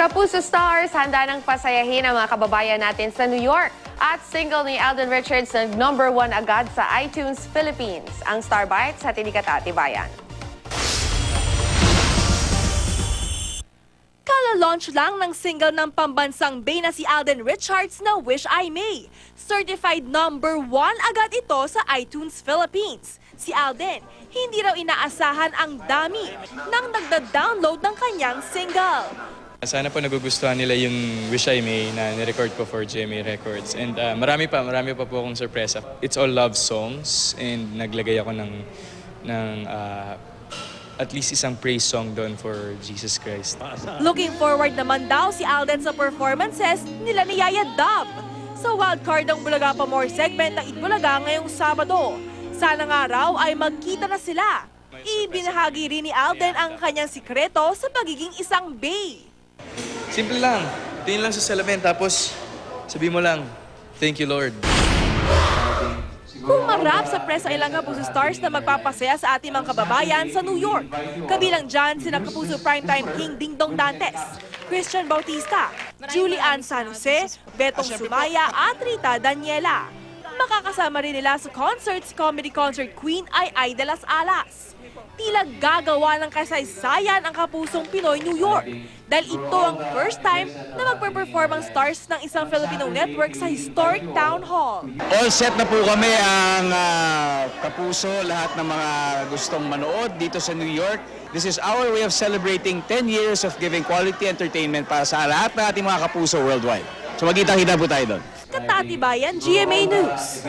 Kapuso Stars, handa ng pasayahin ang mga kababayan natin sa New York. At single ni Alden Richards na #1 agad sa iTunes Philippines. Ang Star Bites sa Tinikat Atibayan. Kala-launch lang ng single ng pambansang Bay na si Alden Richards na Wish I May. Certified #1 agad ito sa iTunes Philippines. Si Alden, hindi raw inaasahan ang dami nang nagda-download ng kanyang single. Sana po nagugustuhan nila yung Wish I May na nirecord ko for GMA Records. And marami pa po akong sorpresa. It's all love songs and naglagay ako ng at least isang praise song doon for Jesus Christ. Looking forward naman daw si Alden sa performances nila ni Yaya Dub sa wildcard ng Bulaga Pa More segment ng Itbulaga ngayong Sabado. Sana nga raw ay magkita na sila. Ibinahagi rin ni Alden ang kanyang sikreto sa pagiging isang Bay. Simple lang. Tingin lang sa salamin tapos sabihin mo lang, thank you Lord. Humarap sa press ang ilang Kapuso Stars na magpapasaya sa ating mga kababayan sa New York. Kabilang dyan sina Kapuso Primetime King Dingdong Dantes, Christian Bautista, Julie Ann San Jose, Betong Sumaya at Rita Daniela. Makakasama rin nila sa concert si comedy concert queen ay Aida Las Alas. Tila gagawa ng kasaysayan ang Kapusong Pinoy New York dahil ito ang first time na magpe-perform ang stars ng isang Filipino network sa historic town hall. All set na po kami ang Kapuso, lahat ng mga gustong manood dito sa New York. This is our way of celebrating 10 years of giving quality entertainment para sa lahat ng ating mga Kapuso worldwide. So magkita-kita po tayo doon. Katatibayan, GMA News.